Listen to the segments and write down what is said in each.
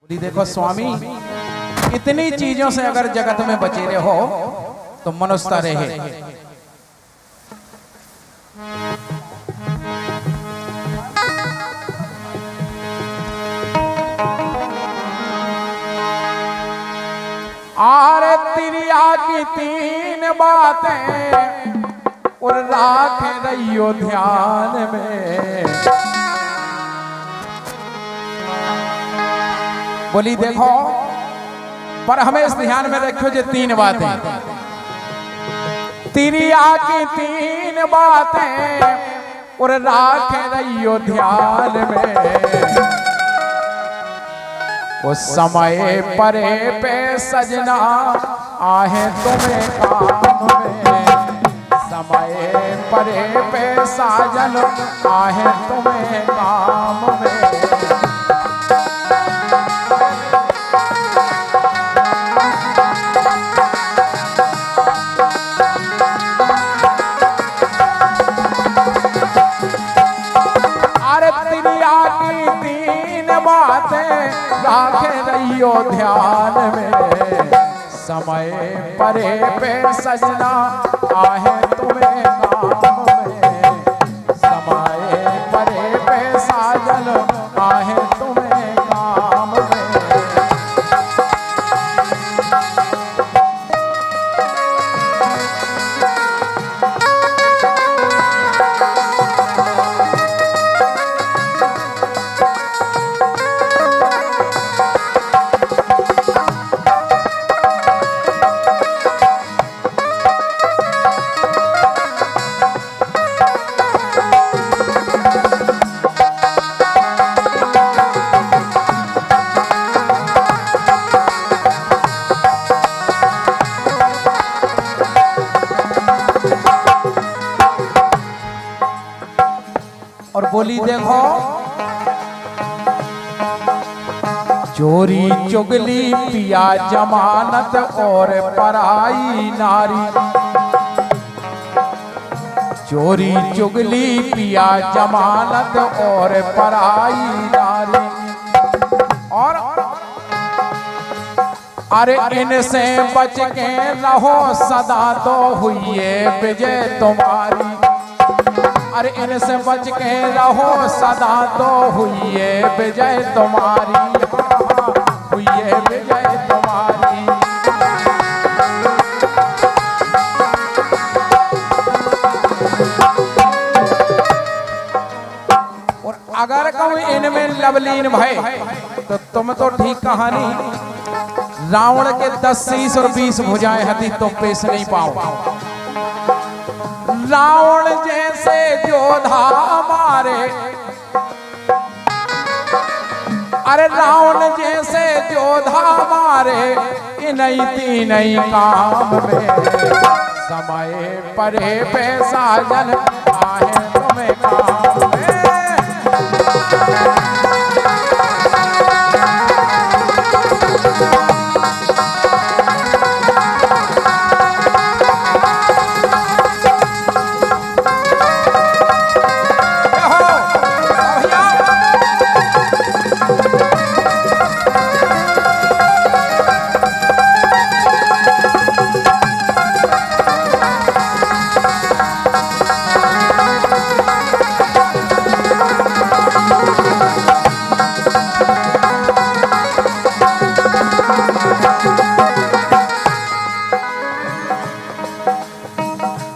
बोली देखो स्वामी, इतनी चीजों से अगर जगत में बचे रहो तो मनुष्यता रहे। आर तिरिया की तीन बातें और राख रहियो ध्यान में। बोली देखो, पर हमें इस ध्यान में रखो जो तीन बातें, तिरिया की तीन बातें और राख रहियो ध्यान में। उस समय परे पे सजना आहे तुम्हें काम में। समय परे पे साजन आहे तुम्हें काम में। राखे रहियो ध्यान में। समय परे पे सजना आहे तुम्हें काम में। समय परे पे साजन आहे तुम्हें काम में। और बोली देखो, चोरी चुगली पिया जमानत और पराई नारी। चोरी चुगली पिया जमानत और पराई नारी। और अरे इनसे बच के रहो सदा तो हुई विजय तुम्हारी। अरे इनसे बच के रहो सदा तो हुई विजय तुम्हारी। हुई विजय तुम्हारी। और अगर कहूँ इनमें लवलीन भय तो तुम तो ठीक कहानी, रावण के 10 शीश और 20 भुजाएं हती तो पेश नहीं पाओ। रावण जैसे योद्धा मारे, अरे रावण जैसे योद्धा मारे इन्हीं तीनों काम में। समय परे पे साजन आहे तुम्हें काम में।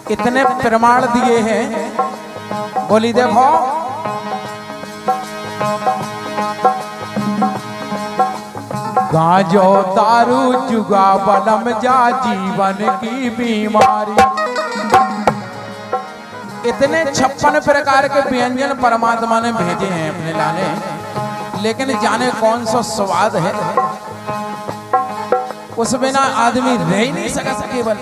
इतने प्रमाण दिए हैं। बोली देखो, गांजो दारू जुगा बलम जा जीवन की बीमारी। इतने 56 प्रकार के व्यंजन परमात्मा ने भेजे हैं अपने लाने, लेकिन जाने कौन सा स्वाद है, उस बिना आदमी रह ही नहीं सका केवल।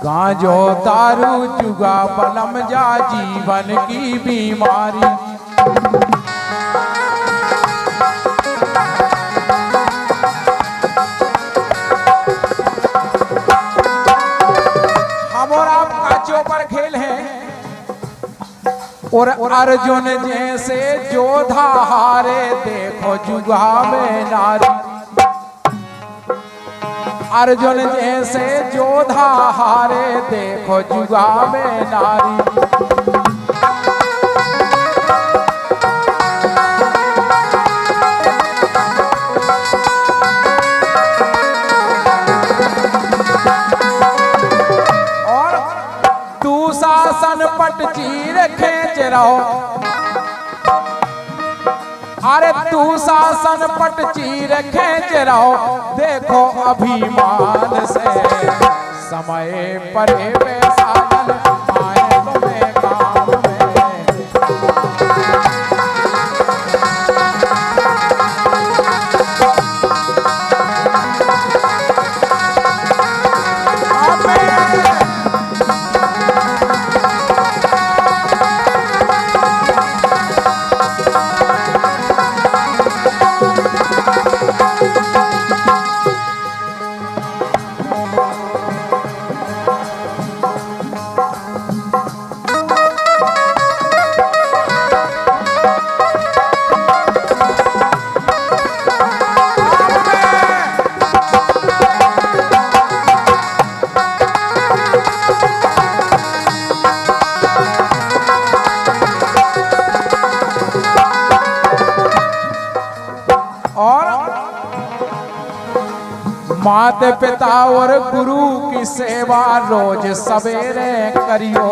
गांजो दारू जुगा बलम जा जीवन की बीमारी। हम और आप कांचों पर खेल है, और अर्जुन जैसे जोधा हारे देखो जुगा में नारी। अर्जुन जैसे जोधा हारे देखो जुगा में नारी। शासन पट चीर खींच रहो, अरे तू शासन पट चीर खींच रहो देखो अभिमान से। समय परे में साधन आए तुम्हें काम में। माता पिता और गुरु की सेवा रोज सवेरे करियो।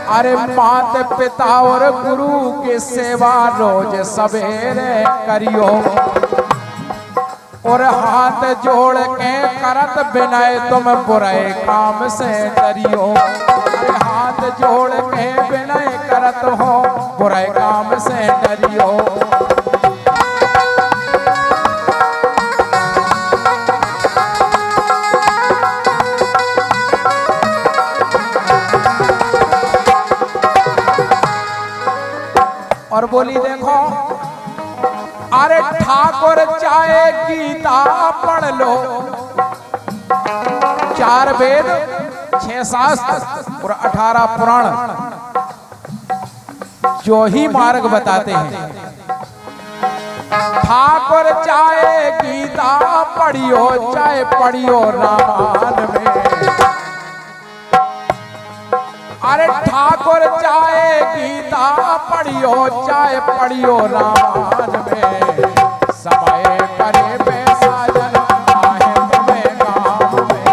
अरे माता पिता और गुरु की सेवा रोज सवेरे करियो। और हाथ जोड़ के करत बिनय तुम बुरे काम से डरियो। अरे हाथ जोड़ के बिनय करत हो बुरे काम से डरियो। और बोली देखो, अरे ठाकुर चाहे गीता पढ़ लो, 4 वेद 6 शास्त्र और 18 पुराण जो ही मार्ग बताते हैं। ठाकुर चाहे गीता पढ़ियो चाहे पढ़ियो रामायण में। अरे ठाकुर चाहे गीता पढ़ियो चाहे पढ़ियो रामायण में। समय परे पे साजन आए तुम्हें काम में।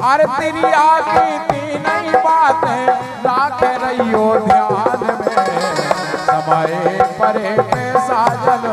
अरे तेरी आगे तीन ही बातें राख रहियो ध्यान में। समय परे पे साजन